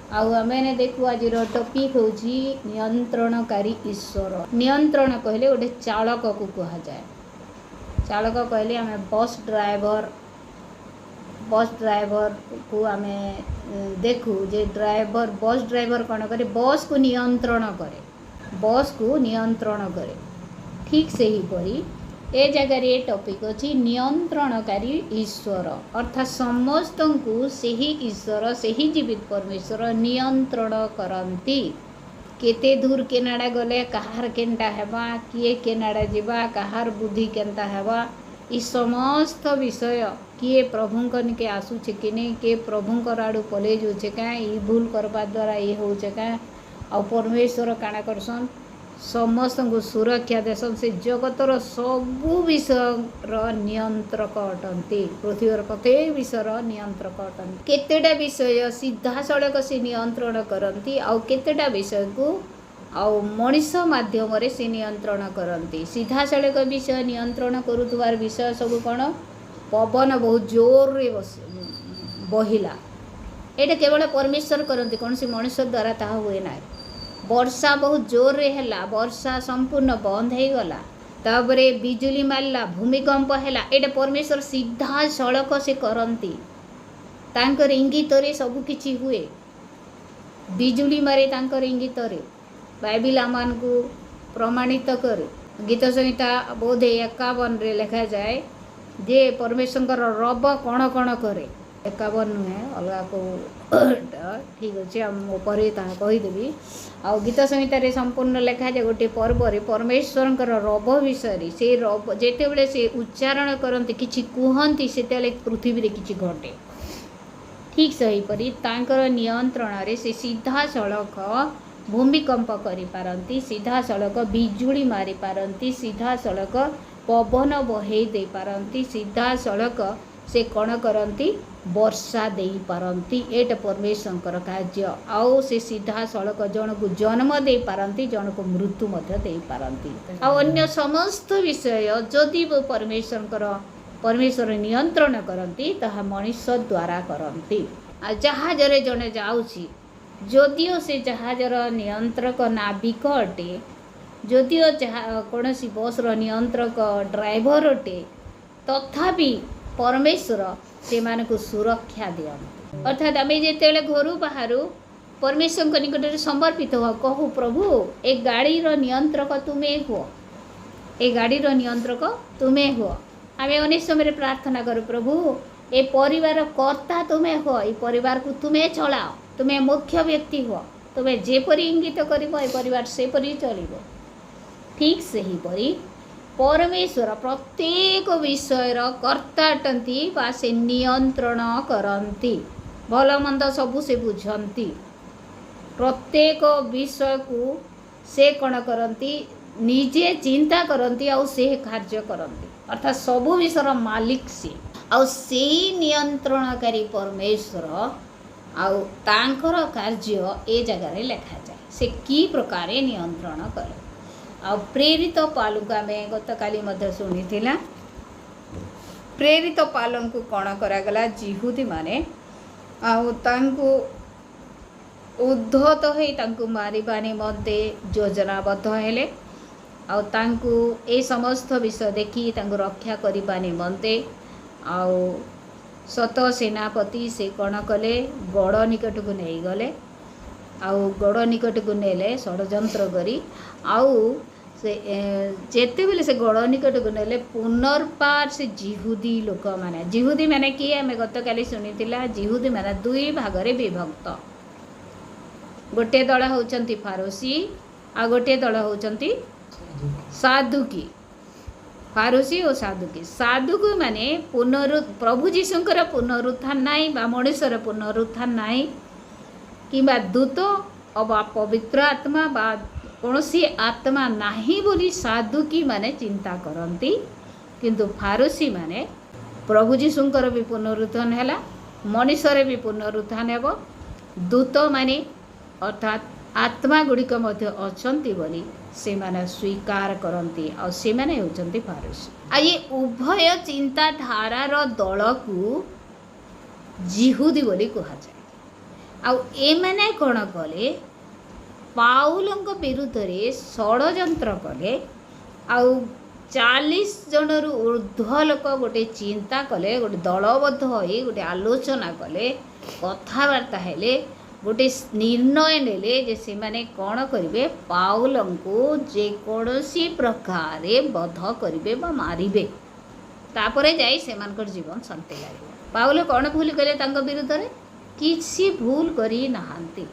आमे देखू आज टॉपिक हूँ नियंत्रणकारी ईश्वर। नियंत्रण कहले गोटे चालक को कह जाए। चालक कहले आम बस ड्राइवर को आम देखू जे ड्राइवर बस ड्राइवर कौन करे, बस को नियंत्रण करे। ठीक से ही परी ए जगार ये टॉपिक अच्छी नियंत्रणकारी ईश्वर, अर्थात समस्त को सही ईश्वर सही जीवित परमेश्वर नियंत्रण करती। केते दूर केनाडा गले कहार केनटा हेबा, किए केनाडा जीवा, कहार बुद्धि केनता हेबा, ई समस्त विषय किए प्रभुंक निके आसुचे कि नहीं, के प्रभुंकर आड़ू पले जाऊे क्या, ई भूल करवा द्वारा ये होचे क्या, आ परमेश्वर काଣା करसन समस्त को सुरक्षा देसन। से जगतर सबू विषय नियंत्रक अटंती, पृथ्वीर प्रत्येक विषय नियंत्रक अटंती। केतेटा विषय सीधा सड़क से नियंत्रण करती, आउ केतेटा विषय को आउ मनीष माध्यम रे से नियंत्रण करती। सीधा सड़क विषय नियंत्रण करुवार विषय सब कौन, पवन बहुत जोर रे बहिला, एटा केवल परमेश्वर करती, कौन सी मनुष्य द्वारा ताहा हुए ना। वर्षा बहुत जोर रे हैला, वर्षा संपूर्ण बंद हो गला, ताबरे बिजुली मारला, भूमिकंप हैला, एटा परमेश्वर सीधा सड़क से करती। तांकर इंगित रे सब किछि हुए, बिजुली मारे तांकर इंगित रे बाइबिल आमान को प्रमाणित करे। गीत संहिता बोध 51 रे लिखा जाए जे परमेश्वर रब कौन कौन करे। 51 नुहे अलग को ठीक अच्छे पर कहीदेवी। आ गीत संहिता रे संपूर्ण लिखा जाए गोटे पर्व परमेश्वर रब विषय से रब जिते से उच्चारण करते कि कहती से पृथ्वी रे किछि घटे। ठीक सहीपरी तांकर नियंत्रण रे से सीधा सड़क भूमिकंप करि पारंती, सीधा सड़क बिजुली मारी पारंती, सीधा सड़क पवन बहे दे पारंती, सीधा सड़क से कौन करती वर्षा दे पारंती। एटा परमेश्वर कार्य। आउ से सीधा सड़क जन को जन्म दे पारंती, जन को मृत्यु मध्य दे पारंती। आ अन्य समस्त विषय जदि परमेश्वर नियंत्रण करती ताहा मनुष्य द्वारा करती। आ जहाज रे जने जाउची, जदिओ से जहाजर नियंत्रक नाविक अटे, जदिओ कौन सी बस नियंत्रक ड्राइवर अटे, तथापि परमेश्वर से मान को सुरक्षा दियंती। अर्थात आम जिते घर बाहर परमेश्वर निकट समर्पित हो, कहू प्रभु ए गाड़ी रो नियंत्रक तुम्हें हुओ, ए गाड़ी रो नियंत्रक तुम्हें हुओ। आम अनेक समय प्रार्थना करूँ प्रभु ए परिवार कर्ता तुम्हें हो, ये परिवार को तुम्हें चलाओ, तुम्हें मुख्य व्यक्ति हुओ, तुम्हें जेपरी इंगित कर परिवार सेपरी चलो। ठीक से ही परी परमेश्वर प्रत्येक विषय कर्ता अटंती बा से नियंत्रण करती, भल मंद सबू से बुझंती। प्रत्येक विषय को से कौन करती निजे चिंता करती आ से कार्य करती, अर्थात सबू विषय मालिक से आ से नियंत्रणकारी परमेश्वर आउ तांकर कार्य ए जगार लिखा जाए से की प्रकार नियंत्रण करे। आ प्रेरित पालू को आम गत काली शुणी, प्रेरित पालन को कौन करागला, जिहुदी माने आउ उद्धत हो मारिबा निमंते योजनाबद्ध हेले। आउ तांकु ए समस्त विषय देखी रक्षा करने निमंते आउ सत सेनापति से कौन कले गड़ निकट को नहीं गले, आउ गड़ निकट को नेले षड्यंत्र करी। आउ से जेते बेले से गड़ निकट को नेले पुनर्पार से जिहुदी लोक माने, जिहुदी माने किए आम गत काली शुणी, जिहुदी माने दुई भाग रे विभक्त। गोटे दल होचंती फारोसी आ गोटे दल होचंती साधुकी। फारोसी और साधुकी, साधुकी माने प्रभु जीशुंकर पुनरुत्थान नाई बा मनुष्यर पुनरुत्थान नाई किंबा दूत अबा पवित्र आत्मा बा कौनसी आत्मा नहीं बोली साधुकी माने चिंता करती। किंतु फारोसी माने प्रभु जीशुंकर भी पुनरुत्थान हैला, मनुष्यर भी पुनरुत्थान हेबो, दूत माने अर्थात आत्मा गुड़िक अच्छी बोली से माने स्वीकार करती और से माने होचंती फारोसी। आ ये उभय चिंताधारार दल को जिहुदी बोली कह जाए। आउ एमाने कौन कले पाउलଙ୍କ विरुद्धରେ षड्यंत्र कले आउ 40 जनरू ऊर्ध्व लोक गोटे चिंता कले गोटे दलबद्ध होई गोटे आलोचना कले कथबार्ता हेले गोटे निर्णय नेले जे से माने कौन करिवे पाउलଙ୍କୁ जेकोसी प्रकार बध करिवे बा मारिबे तापरे जाई सेमानकर जीवन शांति लागो। पाउल कौन भूल कले तांको विरुद्ध रे किसी भूल करी नहांती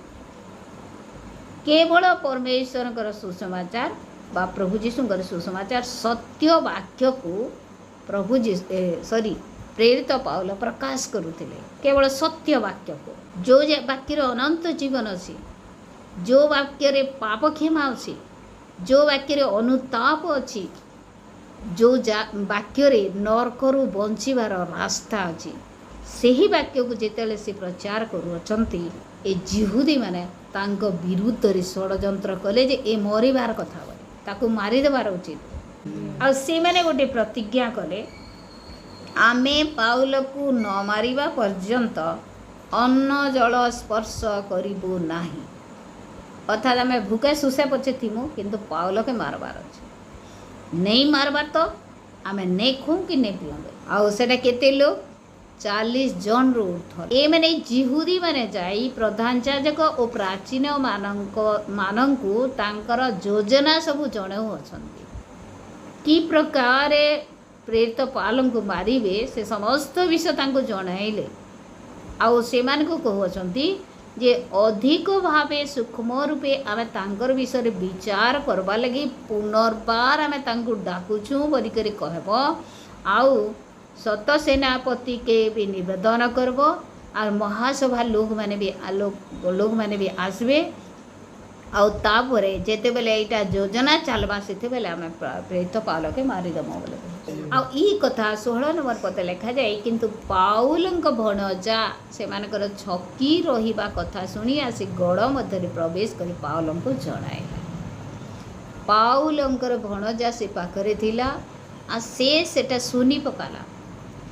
केवल परमेश्वर सुसमाचार बा प्रभु जीशुଙ୍କର सुसमाचार सत्य वाक्य को प्रभु प्रेरित पाउल प्रकाश करुथिले केवल सत्य वाक्य को जो वाक्य अनंत जीवन अच्छी जो वाक्य रे पाप क्षमा अच्छी जो वाक्य रे अनुताप अच्छी जो वाक्य रे नरकरू बंचीबार रास्ता अच्छी सही वाक्य को जिते से प्रचार करुँच ए जिहुदी माने तांको विरुद्ध रे षड्यंत्र कले जे ए मरिबार कथा बोले ताकू मारिदेबार उचित आ से माने गोटे प्रतिज्ञा कले आमे पाउल को न मारिबा पर्यंत अन्न जल स्पर्श करिबु नाही अर्थात आमे भूखे सुसे पछे थिमु किंतु पाउल के मारबार अछि नहीं मारबार तो आमे नहीं खू कि नहीं पियंगे आ सेटा केते लोग 40 जन रू उठ ए माने जिहुदी माने जाई प्रधान याजक और प्राचीन मानंकु तांकर योजना सब जणेउ अछंती कि प्रकार प्रेरित पालंकु को मारिबे से समस्त विषय तांको जणाइले आउ से मान को कहउछंती जे अधिक भावे सूक्ष्म रूपे आमे तांकर विषय विचार करबा लगी पुनर्बार आमे तांको डाकुछु बोली करी कहबो आउ सत सेनापति के भी निवेदन करब और महासभा लोग माने भी आसबे आउ तापरे जेते बेले एटा योजना चलबा सेते बेले आमे प्रेरित पाउल के मारिदमो बोले आ ई कथा 16 नंबर पते लिखा जाए किंतु पाउलଙ୍କ भणजा से मानकर छकी रहिबा कथा सुनी आसी गड़ मध्य प्रवेश करी पाउलଙ୍କୁ जणाए पाउलଙ୍କର भणजा से पाखरे थिला आ सेटा सुनी पकाला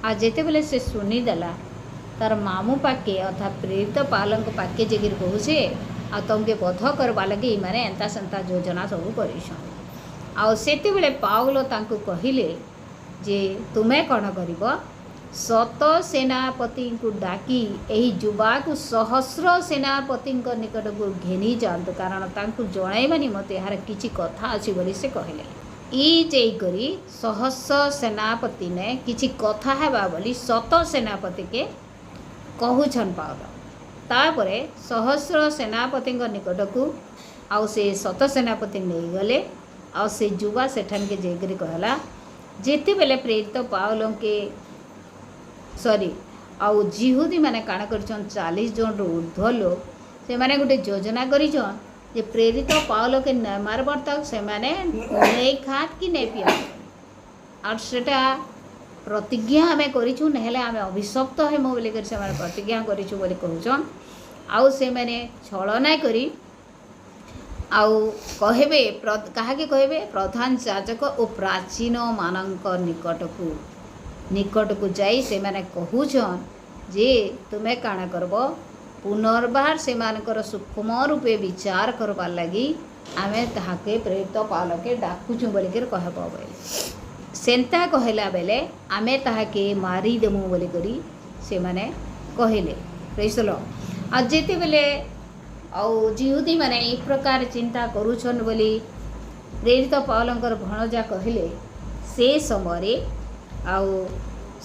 आ जेते बेले से सुनी देला तार मामू पाके अर्थात प्रेरित पालंक पाके जेगिर कहूचे आ तमके बध करवा लगे माने एंता सेंता योजना सब करिछन आ सेते बेले पाउल तांको कहिले जे तुमे कौन करिब शत सेनापति को डाकी एही जुबा को सहस्र सेनापति निकट को घेनी जातु कारण तांको जणाइबा निमते यार किछि कथा अछि बोली से कहले ई जे करी सहस्र सेनापति ने किछि कथा हेबा बोली शत सेनापति के कहूछन पाउल तापरे सहस्र सेनापति निकट को आउ से शत सेनापति नहीं गले आउ से जुबा सेठान के जेकरी कहला जेते बेले प्रेरित पाउल के सॉरी आउ जिहुदी माने काण करछन 40 जन रो ऊर्ध्व लोग से माने गोटे योजना करिछन जे प्रेरित पाउल के न मारबर तक से माने नहीं खात कि नहीं पिया और सेटा प्रतिज्ञा हमें करिछु नहेले हमें अभिशप्त हेमो बोली कर से माने प्रतिज्ञा करिछु बोली कहउछन आउ से माने छलना करी आउ कहबे कहा के कहबे प्रधान याजक और प्राचीन मानक निकट को जाई से माने कहूछन जे तुमे काना करब पुनर्बार से मानकर सूक्ष्म रूपे विचार करबार लगी आमे ताहाके प्रेरित पाउल के डाकुछु बोली कर कहबो बोली सेंता कहला बेले आमे ताहाके मारी देमु बोली करी से माने कहले प्रेसलो आ जेते बेले आउ जिहुदी माने ई प्रकार चिंता करूछन बोली प्रेरित पाउलंकर भणजा कहले से समय आउ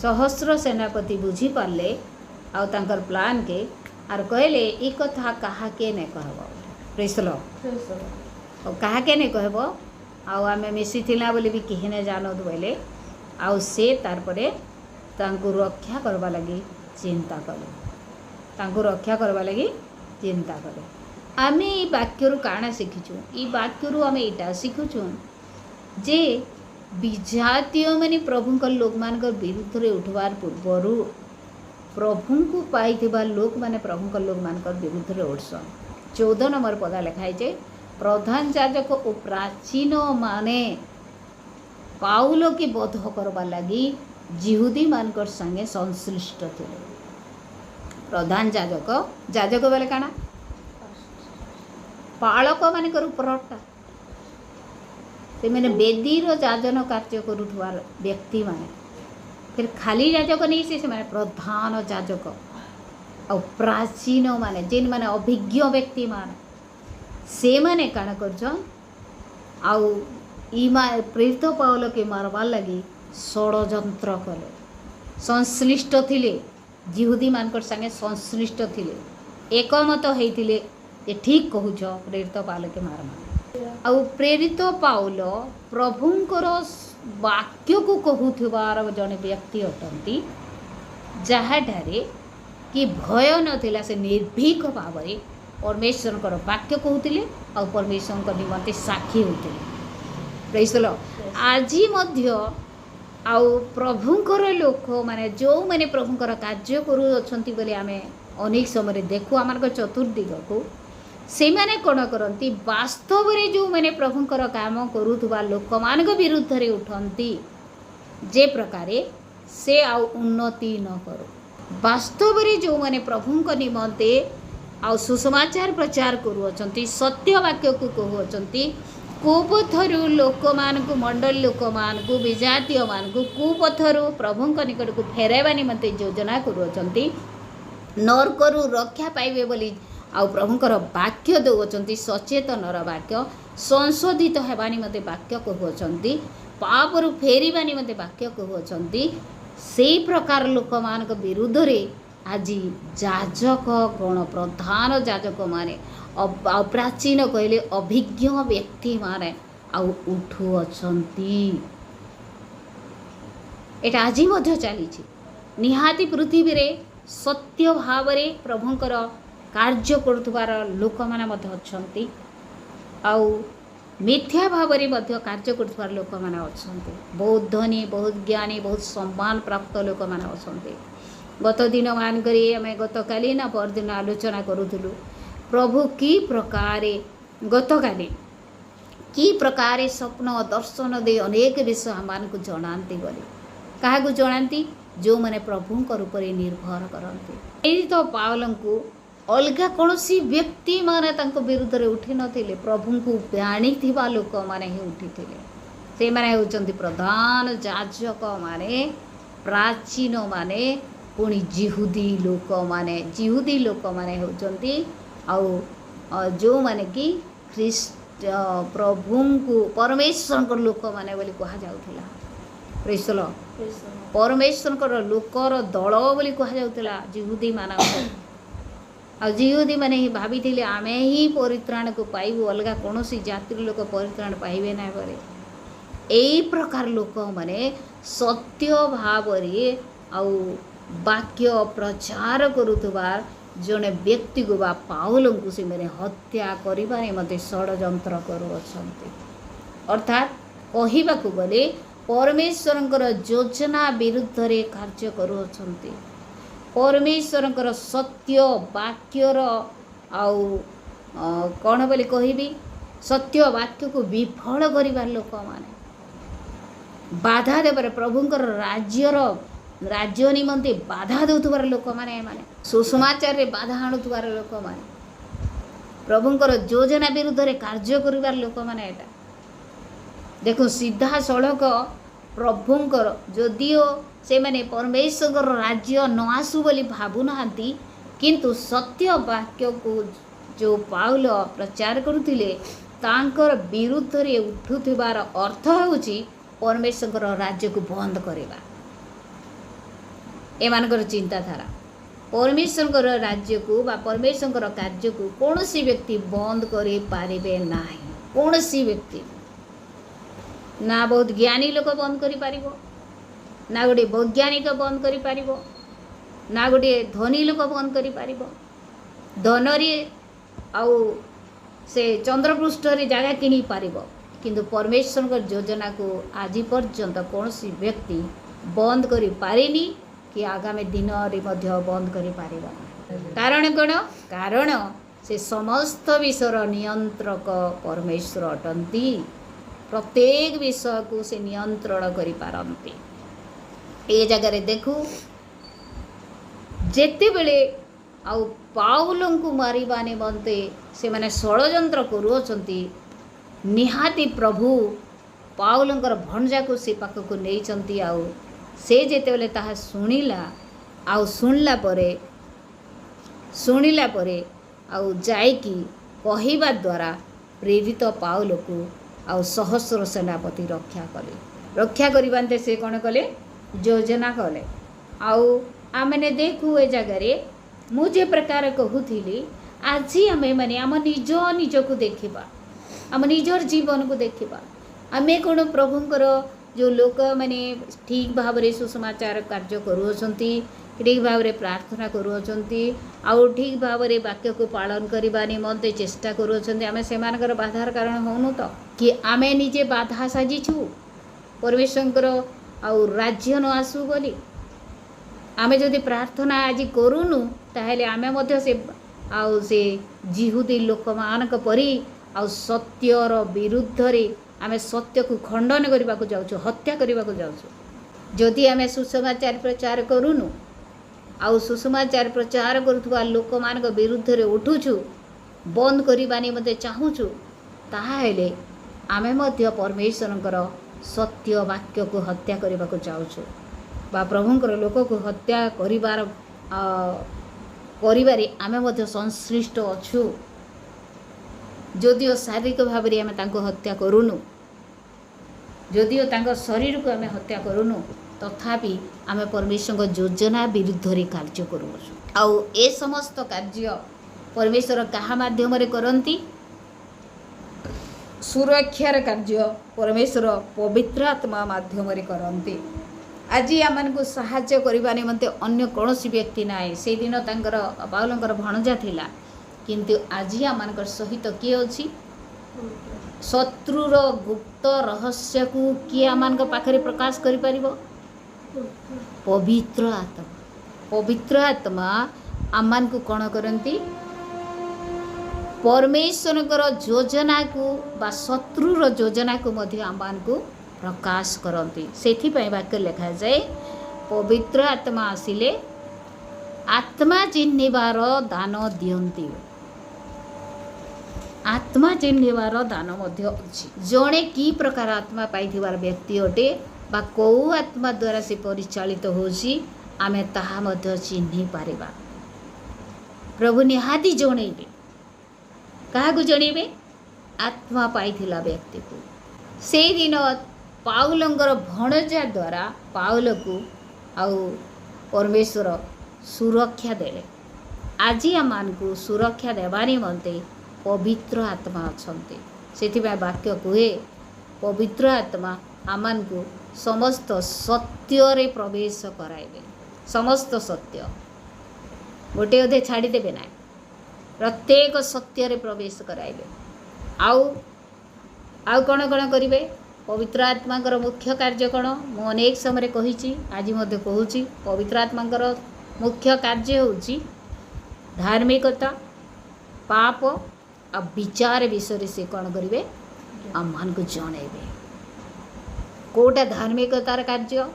सहस्र सेनापति बुझी पारले आउ तांकर प्लान के आर कहले ई कथा कहा के ने कहबो प्रेसलो कहा के ने कहबो आउ आमे मिसी थिला बोली भी केही ने जानत बोले आउ से तार परे तांको रक्षा करबा लगी चिंता कले तांको रक्षा करबा लगी चिंता कले आमे ई वाक्यरु काना शिखिछु ई वाक्यरु आमे इटा शिखुछु जे विजातीय माने प्रभुंक लोक मानकर विरुद्ध रे उठवार पूर्वरु प्रभु को पाई लोक माने प्रभुंक लोक मानकर विरुद्ध रे उठसन 14 नंबर पदा लिखाई जे प्रधान याजक और प्राचीन माने पाउल के बध करबा लगी जिहुदी मानकर संगे संश्लिष्ट थे प्रधान जाजक जाजक बेले काଣା पालक मानकर उपरटा से मैंने बेदीर जाजन कार्य करुवार व्यक्ति माने फिर खाली जाजक नहीं से माने प्रधान जाजक आ प्राचीन माने जेन माने अभिज्ञ व्यक्ति माने से माने काଣା करछन आउ इमा प्रेरित पाउल के मारवार लगी षड़यंत्र कले संश्लिष्ट थिले जिहुदी मानकर संगे संश्लिष्ट थिले एकमत होइथिले जे ठीक कहूछ प्रेरित पाउल के मारमा आउ प्रेरित पाउल प्रभुंकर वाक्य को कहूथिबार जने व्यक्ति अटंती जहाँठारे कि भय नथिला से निर्भीक भाव में परमेश्वर वाक्य कहूथिले आ परमेश्वर निमंते साक्षी होते प्रेज द लॉर्ड आज आउ प्रभुंकर लोक माने जो माने प्रभुंकर कार्य करू अछंती बोले आमे अनेक समय देखु आमर चतुर्दिग को से माने कोन करंती वास्तव रे जो माने प्रभुंकर काम करूथुबा लोक मान विरुद्ध रे उठंती जे प्रकारे से आउ उन्नति न करो वास्तव रे जो माने प्रभुंक निमंते आउ सुसमाचार प्रचार करू अछंती सत्य वाक्य को कहू अछंती कुपथरु लोक मान को मंडल लोक मान को विजातीय मान को कुपथरु प्रभुंक निकट को फेराइबा निमंते योजना करू अछंती नरकरु रक्षा पाइबे बोली आउ प्रभुंकर वाक्य दौचंती सचेतनर वाक्य संशोधित हेबा निमंते वाक्य कहउछंती पापरु फेरिबा निमंते वाक्य कहउछंती सेई प्रकार लोक मान विरुद्ध रे आज जाजक गण प्रधान जाजक माने प्राचीन कहले अभिज्ञ व्यक्ति माने आउ उठु अछंती एटा आज मध्य चली निहाती पृथ्वी रे सत्य भाव रे प्रभुंकर कार्य करुवार लोक माने मध्य अछंती आउ मिथ्या भाव रे मध्य कार्य करुवार लोक माने अछंती बहुत धनी बहुत ज्ञानी बहुत सम्मान प्राप्त लोक माने अछंती गत दिन मान करी आमे गत काली ना परदिन आलोचना करूथुलु प्रभु की प्रकारे गत काली की प्रकारे स्वप्न दर्शन दे अनेक विषय आमान को जनांती बोली काहा को जनांती जो माने प्रभु को ऊपर निर्भर करंती एई तो पावलं को अलगा कोनोसी व्यक्ति माने तांको विरुद्ध रे उठी नथिले प्रभु को जानी थिबा लोक माने ही उठिथिले से माने होचंती प्रधान जाजक माने प्राचीन माने पुणी जिहुदी लोक माने होचंती आउ जो माने कि ख्रीस्ट प्रभु को परमेश्वर को लोक माने बोली कहा जाउथिला प्रेज द लॉर्ड परमेश्वर को लोकर दल बोली कहा जाउथिला जिहुदी माना आ जिहुदी माने ही भाबिथिले आमे ही परित्राण को पाइबु अलगा कोनोसी जातिर लोक परित्राण पाइबे ना बरे एई प्रकार लोक माने सत्य भाव रे आउ वाक्य प्रचार करुवार जड़े व्यक्ति को बा पाउल को से मेरे हत्या करिबारे मते षड़यंत्र करुअछंती अर्थात कहिबा को गले परमेश्वरंकर योजना विरुद्ध रे कार्य करुअछंती परमेश्वरंकर सत्य वाक्यर आउ कौन बोली कहबी सत्य वाक्य को विफल करिबार लोक माने बाधा देबार प्रभुंकर राज्य निमंते बाधा देउथुबार लोक माने माने सुसमाचार रे बाधा आणुथुबार लोक माने प्रभुंकर योजना विरुद्ध रे कार्य करिबार लोक माने एटा देखो सीधा सड़क प्रभुंकर जदियो से माने परमेश्वर राज्य न आसु बोली भाबु नांती किंतु सत्य वाक्य को जो पाउल प्रचार करुथिले तांकर विरुद्ध रे उठुथिबार अर्थ होउची परमेश्वर राज्य को बंद करिबा एमानकर चिंताधारा परमेश्वर राज्य को बा परमेश्वर कार्य को कौन सी व्यक्ति बंद करे पारिबे नाही कौन सी व्यक्ति ना बहुत ज्ञानी लोक बंद करि पारिबो ना गोटे वैज्ञानिक बंद करि पारिबो ना गोटे धनी लोक बंद करि पारिबो धनरी आउ से चंद्रपृष्ठ रे जगह किनी पारिबो किंतु परमेश्वर योजना को आज पर्यंत कौन सी व्यक्ति बंद करि पारिनी कि आगामी दिन रे मध्य बंद करि पारिबा कारण कोन कारण से समस्त विषय नियंत्रक परमेश्वर अटंती प्रत्येक विषय को से नियंत्रण करि पारंती ए जगह रे देखु जेते बेले आउ पाउलंकु मारिबा निमंते से माने षड़यंत्र करूछंती। निहाती प्रभु पाउलंकर भणजा को से पाखक नहीं चंती। आउ से जेते बेले ताहा सुनिला आउ सुनिला परे आउ जाइकी कहिबा द्वारा प्रेरित पाउल को आउ सहस्र सेनापति रक्षा कले। रक्षा करबांते से कौन कले योजना कले। आउ आमने देखू ए जगह मुझे प्रकार कहूली आज आम मैंने आम निज को देखा आम निजर जीवन को देखा आम कौन प्रभुंकर जो लोक मैंने ठीक भाव में सुसमाचार कार्य करुँच ठीक भाव में प्रार्थना करुँच आउ ठीक भाव में वाक्य को पालन करने निमंते चेष्टा करुँच आम से बाधार कारण होनु तो कि आम निजे बाधा साजिछु परमेश्वर आउ राज्य न आसू बोली। आम जदि प्रार्थना आज करूनु ताहले आमे मध्य से जिहुदी लोक मानक परी आउ सत्यर विरुद्ध रे आमे सत्य को खंडन करने को जाऊँ हत्या करने को जाऊँ। जदि आमे सुसमाचार प्रचार करूनु आउ सुसमाचार प्रचार करुवा लोक मान विरुद्ध रे उठुछु बंद करबा निमंते चाहूछु ताहले आमे मध्य परमेश्वरंकर सत्य वाक्य को हत्या करने को जाऊँ बा प्रभुंकर लोक को हत्या करिबारे आमे मध्य संश्लिष्ट अछु। जदिओ शारीरिक भाव में आमे तांको हत्या करूनु जदिओ तांको शरीर को आमे हत्या करूनु तथापि आमे परमेश्वर योजना विरुद्ध रे कार्य करू। आउ ए समस्त कार्य परमेश्वर कहा माध्यम रे करंती सुरक्षार कार्य परमेश्वर पवित्र आत्मा माध्यम रे करंती। आज आम को साहाय्य करने निमंते अन्य कौन व्यक्ति ना से दिन पाउलंकर भणजा थिला किंतु आज आम सहित किए अच्छी शत्रुर गुप्त रहस्य को किए आम पाखे प्रकाश कर पवित्र आत्मा आम को कौन करती परमेश्वर योजना को बा शत्रुर योजना को मध्य आम को प्रकाश करती। से वाक्य लिखा जाए पवित्र आत्मा आसिले आत्मा चिन्हिबार दान दियंती। आत्मा चिन्हिबार दान मध्य अछि। जड़े की प्रकार आत्मा पाइथिबार व्यक्ति अटे बा कौ आत्मा द्वारा से परिचालित होछि आमे ताहा मध्य चिन्हि पारिबा। प्रभु निहाती जणेबे काहा को जणेबे आत्मा पाइथिला व्यक्ति को। से दिन पाउलंकर भणजा द्वारा पाउल को आउ परमेश्वर सुरक्षा देले। आज आम को सुरक्षा देवा निमंते पवित्र आत्मा अच्छे से वाक्य कहे पवित्र आत्मा आम को समस्त सत्य रे प्रवेश कराइबे। समस्त सत्य गोटे अधे छाड़देवे ना प्रत्येक सत्य रे प्रवेश कराइबे। आउ कौन कौन करेंगे पवित्र आत्मा मुख्य कार्य कौन मु अनेक समय कही आज मध्य कहूँ पवित्र आत्मा मुख्य कार्य होची धार्मिकता पाप आ विचार विषय से कौन करेंगे आम मान को जनइबे कोटा धार्मिकतार कार्य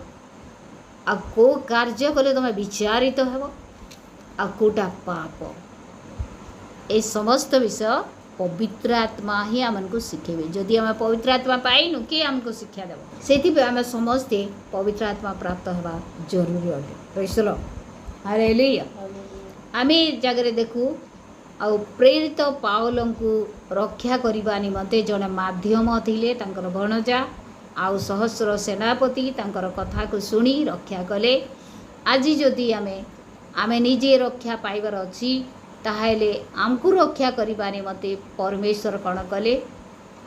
आ को कार्य कले तुम विचारित हो आ कोटा पाप ए समस्त विषय पवित्र आत्मा ही आमको शिखेबे। जदि आम पवित्र आत्मा पाइनु किए आमको शिक्षा देव से आम समस्ते पवित्र आत्मा प्राप्त होगा जरूरी अटे। Praise the Lord hallelujah. आम जगह देखू आउ प्रेरित पाउलंकु रक्षा करने निमंते जड़े माध्यम थिले तांकर भणजा आउ सहस्र सेनापति तांकर कथा को शुणी रक्षा कले। आज जदि आमे निजे रक्षा पाइबार अच्छी ताहले आमको रक्षा करने निमंते परमेश्वर कौन कले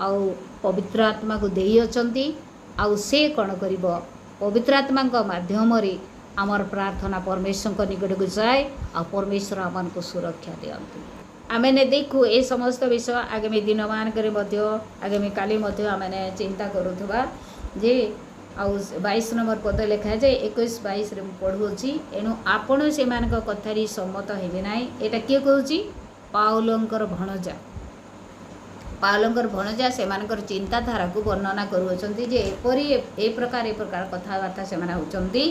आउ पवित्र आत्मा को देई अछंती आउ से कौन करिबो पवित्र आत्मा माध्यम रे आमर प्रार्थना परमेश्वर निकट को जाए आ परमेश्वर आम को सुरक्षा दियंती। आमने देखू ए समस्त विषय आगामी दिन मानक आगामी काली आमने चिंता करुवा जे आउ 22 नंबर पद लिखा जाए 21-22 रे पढ़ुची एणु आपण से कथारी सम्मत हेबे नाई। एटा किए कहूची पाउलंकर भणजा से चिंताधारा को वर्णना करुँच जे ए प्रकार कथबार्ता से होती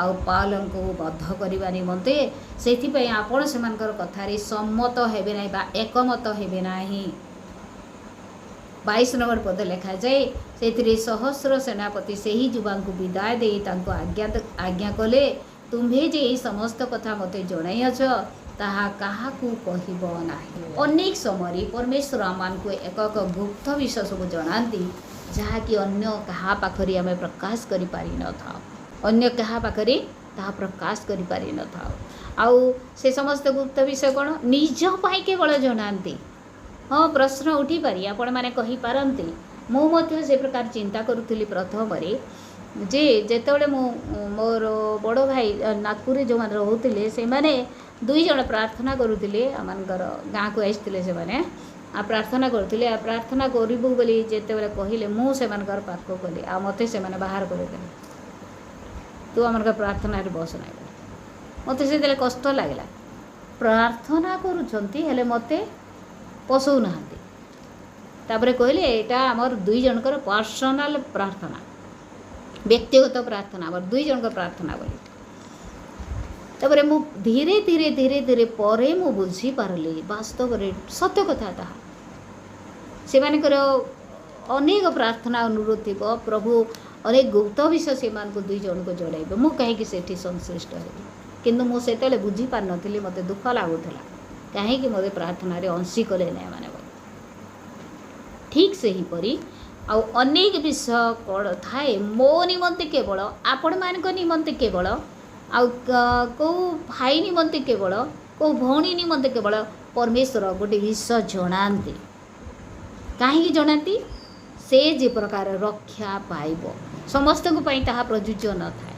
ଆଉ ପାଉଲଙ୍କୁ ବଦ୍ଧ କରିବା ନିମନ୍ତେ ସେଥିପାଇଁ ଆପଣ ସେମାନଙ୍କର କଥାରେ ସମ୍ମତ ହେବେ ନାହିଁ ବା ଏକମତ ହେବେ ନାହିଁ। 22 ନମ୍ବର ପଦ ଲେଖାଯାଏ, ସେଥିରେ ସହସ୍ର ସେନାପତି ସେହି ଯୁବାଙ୍କୁ ବିଦାୟ ଦେଇ ତାଙ୍କୁ ଆଜ୍ଞା କଲେ, ତୁମ୍ଭେ ଯେ ଏହି ସମସ୍ତ କଥା ମୋତେ ଜଣାଇଅଛ ତାହା କାହାକୁ କହିବ ନାହିଁ। ଅନେକ ସମୟରେ ପରମେଶ୍ୱର ଆମମାନଙ୍କୁ ଏକ ଗୁପ୍ତ ବିଷୟ ସବୁ ଜଣାନ୍ତି, ଯାହାକି ଅନ୍ୟ କାହା ପାଖରେ ଆମେ ପ୍ରକାଶ କରିପାରିନଥାଉ। ଅନ୍ୟ କାହା ପାଖରେ ତାହା ପ୍ରକାଶ କରିପାରିନଥାଉ। ଆଉ ସେ ସମସ୍ତ ଗୁପ୍ତ ବିଷୟ କ'ଣ? ନିଜ ପାଇଁ କେବଳ ଜଣାନ୍ତି। ହଁ, ପ୍ରଶ୍ନ ଉଠିପାରି ଆପଣମାନେ କହିପାରନ୍ତି, ମୁଁ ମଧ୍ୟ ସେ ପ୍ରକାର ଚିନ୍ତା କରୁଥିଲି ପ୍ରଥମରେ ଯେ ଯେତେବେଳେ ମୁଁ ମୋର ବଡ଼ ଭାଇ ନାଗପୁରରେ ଯେଉଁମାନେ ରହୁଥିଲେ ସେମାନେ 2 ଜଣ ପ୍ରାର୍ଥନା କରୁଥିଲେ, ଆମମାନଙ୍କର ଗାଁକୁ ଆସିଥିଲେ ସେମାନେ, ଆଉ ପ୍ରାର୍ଥନା କରୁଥିଲେ। ଆଉ ପ୍ରାର୍ଥନା କରିବୁ ବୋଲି ଯେତେବେଳେ କହିଲେ ମୁଁ ସେମାନଙ୍କର ପାଖକୁ ଗଲି, ଆଉ ମୋତେ ସେମାନେ ବାହାର କରିଦେଲେ, ତୁ ଆମମାନଙ୍କର ପ୍ରାର୍ଥନାରେ ବସ ନାହିଁ ବୋଲି। ମୋତେ ସେତେବେଳେ କଷ୍ଟ ଲାଗିଲା। ପ୍ରାର୍ଥନା କରୁଛନ୍ତି ହେଲେ ମୋତେ ପଶଉନାହାନ୍ତି। ତାପରେ କହିଲେ ଏଇଟା ଆମର 2 ଜଣଙ୍କର ପର୍ସନାଲ ପ୍ରାର୍ଥନା, ବ୍ୟକ୍ତିଗତ ପ୍ରାର୍ଥନା, ଆମର 2 ଜଣଙ୍କ ପ୍ରାର୍ଥନା ବୋଲି। ତାପରେ ମୁଁ ଧୀରେ ଧୀରେ ପରେ ମୁଁ ବୁଝିପାରିଲି ବାସ୍ତବରେ ସତ୍ୟ କଥା ତାହା। ସେମାନଙ୍କର ଅନେକ ପ୍ରାର୍ଥନା ଅନୁରୋଧ ଥିବ, ପ୍ରଭୁ ଅନେକ ଗୁପ୍ତ ବିଷୟ ସେମାନଙ୍କୁ 2 ଜଣଙ୍କୁ ଜଣାଇବେ, ମୁଁ କାହିଁକି ସେଠି ସଂଶ୍ଳିଷ୍ଟ ହେବି। କିନ୍ତୁ ମୁଁ ସେତେବେଳେ ବୁଝିପାରିନଥିଲି, ମୋତେ ଦୁଃଖ ଲାଗୁଥିଲା କାହିଁକି ମୋତେ ପ୍ରାର୍ଥନାରେ ଅଂଶୀ କଲେ ନାହିଁ ମାନେ ବୋଲି। ଠିକ୍ ସେହିପରି ଆଉ ଅନେକ ବିଷୟ କ'ଣ ଥାଏ ମୋ ନିମନ୍ତେ କେବଳ, ଆପଣମାନଙ୍କ ନିମନ୍ତେ କେବଳ, ଆଉ କେଉଁ ଭାଇ ନିମନ୍ତେ କେବଳ, କେଉଁ ଭଉଣୀ ନିମନ୍ତେ କେବଳ ପରମେଶ୍ୱର ଗୋଟେ ବିଷୟ ଜଣାନ୍ତି। କାହିଁକି ଜଣାନ୍ତି? ସେ ଯେ ପ୍ରକାର ରକ୍ଷା ପାଇବ, ସମସ୍ତଙ୍କ ପାଇଁ ତାହା ପ୍ରଯୁଜ୍ୟ ନଥାଏ।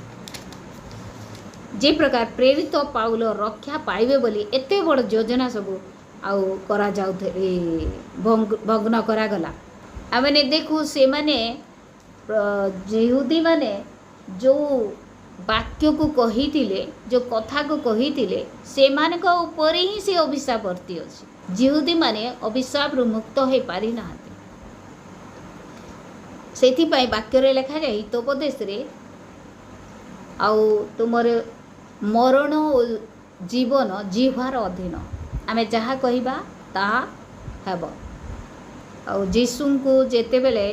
ଯେ ପ୍ରକାର ପ୍ରେରିତ ପାଉଲ ରକ୍ଷା ପାଇବେ ବୋଲି ଏତେ ବଡ଼ ଯୋଜନା ସବୁ ଆଉ କରାଯାଉଥିଲେ, ଭଗ୍ନ କରାଗଲା। ଆମେ ଦେଖୁ ସେମାନେ ଯିହୁଦୀମାନେ ଯେଉଁ ବାକ୍ୟକୁ କହିଥିଲେ, ଯେଉଁ କଥାକୁ କହିଥିଲେ, ସେମାନଙ୍କ ଉପରେ ହିଁ ସେ ଅଭିଶାପ ବର୍ତ୍ତି ଅଛି। ଯିହୁଦୀମାନେ ଅଭିଶାପରୁ ମୁକ୍ତ ହୋଇପାରିନାହାନ୍ତି। ସେଥିପାଇଁ ବାକ୍ୟରେ ଲେଖାଯାଏ ହିତୋପଦେଶରେ, ଆଉ ତୁମର ମରଣ ଓ ଜୀବନ ଜିହ୍ୱାର ଅଧୀନ, ଆମେ ଯାହା କହିବା ତାହା ହେବ। ଆଉ ଯୀଶୁଙ୍କୁ ଯେତେବେଳେ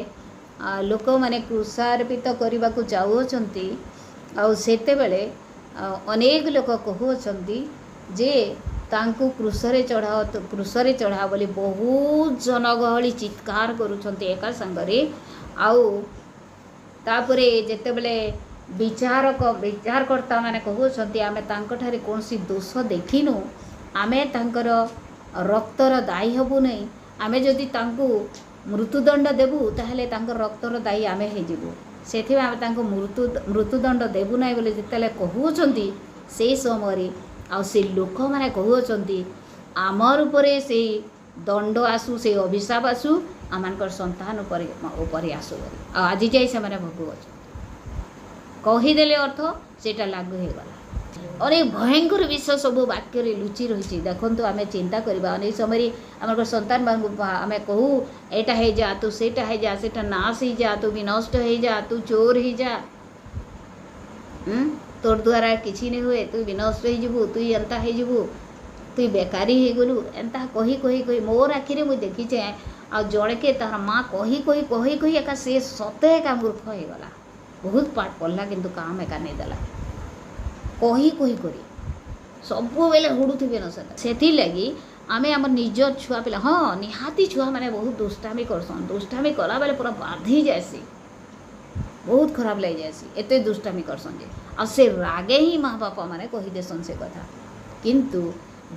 ଲୋକମାନେ କ୍ରୁଶାରୋପିତ କରିବାକୁ ଯାଉଅଛନ୍ତି, ଆଉ ସେତେବେଳେ ଅନେକ ଲୋକ କହୁଅଛନ୍ତି ଯେ ତାଙ୍କୁ କ୍ରୁଶରେ ଚଢ଼ାଅ ବୋଲି ବହୁତ ଜନଗହଳି ଚିତ୍କାର କରୁଛନ୍ତି ଏକା ସାଙ୍ଗରେ। ଆଉ ତାପରେ ଯେତେବେଳେ ବିଚାରକର୍ତ୍ତାମାନେ କହୁଛନ୍ତି ଆମେ ତାଙ୍କଠାରେ କୌଣସି ଦୋଷ ଦେଖିନୁ, ଆମେ ତାଙ୍କର ରକ୍ତର ଦାୟୀ ହେବୁ ନାହିଁ, ଆମେ ଯଦି ତାଙ୍କୁ ମୃତ୍ୟୁଦଣ୍ଡ ଦେବୁ ତାହେଲେ ତାଙ୍କର ରକ୍ତର ଦାୟୀ ଆମେ ହେଇଯିବୁ, ସେଥିପାଇଁ ଆମେ ତାଙ୍କୁ ମୃତ୍ୟୁଦଣ୍ଡ ଦେବୁ ନାହିଁ ବୋଲି ଯେତେବେଳେ କହୁଅଛନ୍ତି, ସେଇ ସମୟରେ ଆଉ ସେ ଲୋକମାନେ କହୁଅଛନ୍ତି ଆମର ଉପରେ ସେଇ ଦଣ୍ଡ ଆସୁ, ସେଇ ଅଭିଶାପ ଆସୁ, ଆମମାନଙ୍କର ସନ୍ତାନ ଉପରେ ଆସୁ ବୋଲି। ଆଉ ଆଜି ଯାଇ ସେମାନେ ଭୋଗୁଅଛନ୍ତି। କହିଦେଲେ ଅର୍ଥ ସେଇଟା ଲାଗୁ ହୋଇଗଲା। ଅନେକ ଭୟଙ୍କର ବିଷୟ ସବୁ ବାକ୍ୟରେ ଲୁଚି ରହିଛି। ଦେଖନ୍ତୁ, ଆମେ ଚିନ୍ତା କରିବା, ଅନେକ ସମୟରେ ଆମର ସନ୍ତାନମାନଙ୍କୁ ଆମେ କହୁ ଏଇଟା ହେଇଯା, ତୁ ସେଇଟା ହେଇଯା, ସେଇଟା ନାଶ ହେଇଯା, ତୁ ବିନଷ୍ଟ ହେଇଯା, ତୁ ଚୋର ହେଇଯା, ତୋର ଦ୍ୱାରା କିଛି ନି ହୁଏ, ତୁ ବିନଷ୍ଟ ହେଇଯିବୁ, ତୁଇ ଏନ୍ତା ହେଇଯିବୁ, ତୁଇ ବେକାରୀ ହେଇଗଲୁ, ଏନ୍ତା କହି ମୋର ଆଖିରେ ମୁଁ ଦେଖିଛେ। ଆଉ ଜଣେକେ ତାର ମା କହି ଏକା ସେ ସତେ ଏକା ମୂର୍ଖ ହେଇଗଲା। ବହୁତ ପାଠ ପଢ଼ିଲା କିନ୍ତୁ କାମ ଏକା ନେଇଦେଲା। କହି କରି ସବୁବେଳେ ହୁଡ଼ୁଥିବେ ନା ସେଟା। ସେଥିଲାଗି ଆମେ ଆମର ନିଜ ଛୁଆ ପିଲା, ହଁ ନିହାତି ଛୁଆମାନେ ବହୁତ ଦୁଷ୍ଟାମି କରସନ୍। ଦୁଷ୍ଟାମି କଲାବେଳେ ପୁରା ବାଧି ଯାଏସି, ବହୁତ ଖରାପ ଲାଗିଯାଏସି, ଏତେ ଦୁଷ୍ଟାମି କରସନ୍ ଯେ। ଆଉ ସେ ରାଗେ ହିଁ ମା ବାପା ମାନେ କହିଦେସନ୍ ସେ କଥା। କିନ୍ତୁ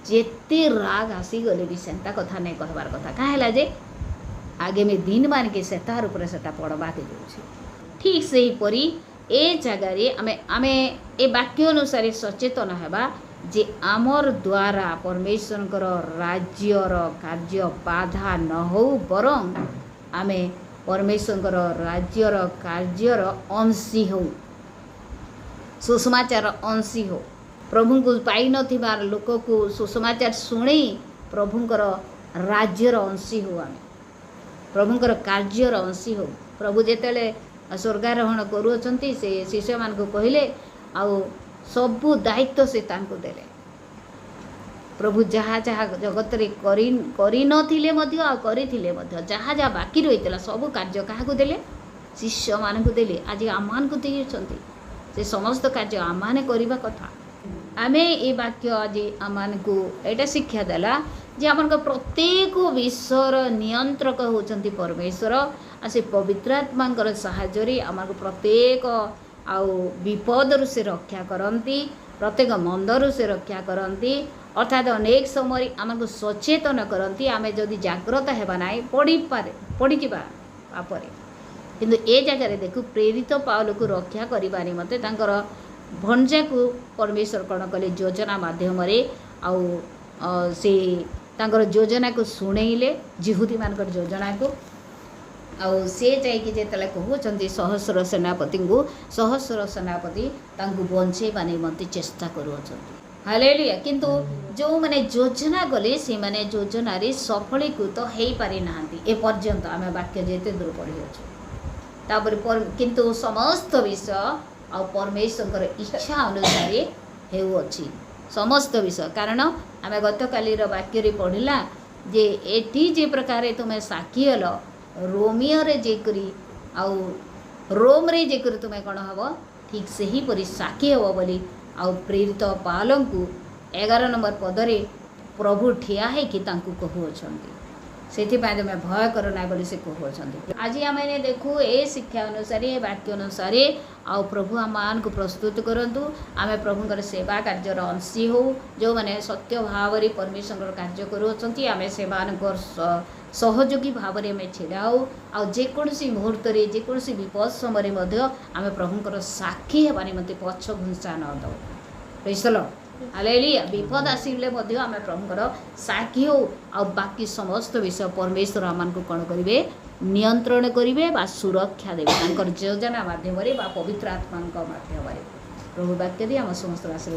ଯେତେ ରାଗ ଆସିଗଲେ ବି ସେନ୍ତା କଥା ନାଇଁ କହିବାର କଥା। କାଁ ହେଲା ଯେ ଆଗାମୀ ଦିନ ମାନକେ ସେତାର ଉପରେ ସେଟା ପଡ଼ବାକେ ଯାଉଛି। ଠିକ୍ ସେହିପରି ଏ ଜାଗାରେ ଆମେ ଏ ବାକ୍ୟ ଅନୁସାରେ ସଚେତନ ହେବା ଯେ ଆମର ଦ୍ୱାରା ପରମେଶ୍ୱରଙ୍କର ରାଜ୍ୟର କାର୍ଯ୍ୟ ବାଧା ନ ହେଉ, ବରଂ ଆମେ ପରମେଶ୍ୱରଙ୍କର ରାଜ୍ୟର କାର୍ଯ୍ୟର ଅଂଶୀ ହେଉ, ସୁସମାଚାର ଅଂଶୀ ହେଉ। ପ୍ରଭୁଙ୍କୁ ପାଇନଥିବା ଲୋକକୁ ସୁସମାଚାର ଶୁଣେଇ ପ୍ରଭୁଙ୍କର ରାଜ୍ୟର ଅଂଶୀ ହେଉ, ଆମେ ପ୍ରଭୁଙ୍କର କାର୍ଯ୍ୟର ଅଂଶୀ ହେଉ। ପ୍ରଭୁ ଯେତେବେଳେ ସ୍ୱର୍ଗାରୋହଣ କରୁଅଛନ୍ତି, ସେ ଶିଷ୍ୟମାନଙ୍କୁ କହିଲେ आउ सबु दायित्व से तांको देले प्रभु जहाँ जहाँ जगत रे करी नथिले मध्य आ करिथिले मध्य जहाँ जहाँ बाकी रहितला सब कार्य काहाकू देले शिष्य मानकू देले आज आमानकू देइछंती से समस्त कार्य आमाने करिबा कथा आमे ए वाक्य आज आमानकू एटा शिक्षा देला जे आमनका प्रत्येक विश्वर नियंत्रक होचंती परमेश्वर आ से पवित्र आत्मांकर सहाय्य आमको प्रत्येक आउ विपदरु से रक्षा करती प्रत्येक मंदरु से रक्षा करती अर्थात अनेक समय आमको सचेतन करती आमे जदि जाग्रत हेबा नाई पड़ी जिबा पापरे किंतु ए जगह देखु प्रेरित पाउल को रक्षा करिबा निमते तांकर भंजा को परमेश्वर कण कले योजना माध्यम रे आउ से तांकर योजना को शुणेले जिहुदी मानकर योजना को आउ से जाइए जिते कहते सहस्र सेनापति को सहस्र सेनापति बंचेबा निमंते चेष्टा करुँच हालेलुया किंतु जो मैंने योजना गले से माने योजना रे सफलीकृत हो पारि नांती ए पर्यंत आम वाक्य जेते दूर पढ़ी अच्छे किंतु समस्त विषय आ परमेश्वर इच्छा अनुसार हेउछि समस्त विषय कारण आम गत काली वाक्य पढ़ला जे एटी जे प्रकार तुम्हें साक्षी हल रोमियो रे जेकरी आउ रोम रे जेकरी तुम्हें कौन हम ठीक से ही परी साक्षी हे बोली आउ प्रेरित पाल को 11 नंबर पदरे प्रभु ठिया है कि कहूँगी से तुम्हें भय कर ना बोली से कहते आज आम देखू ए शिक्षा अनुसार ए वाक्य अनुसार आउ प्रभु आम को प्रस्तुत करूँ आम प्रभुंर सेवा कार्यर अंशी हो जो मैंने सत्य भाव में परमेश्वर कार्य करें से सहयोगी भाव में छिड़ा हो आकोसी मुहूर्त जेकोसी विपद समय आम प्रभुंर साक्षी होगा निमंते पछ घुंसा न दो पैसल हालेलुया विपद आसिले आम प्रभुंर साक्षी हो आ बाकी समस्त विषय परमेश्वर आम को कौन करेंगे नियंत्रण करेंगे सुरक्षा देवे योजना माध्यम पवित्र आत्मा माध्यम प्रभु वाक्य दी आम समस्त आशीर्वाद।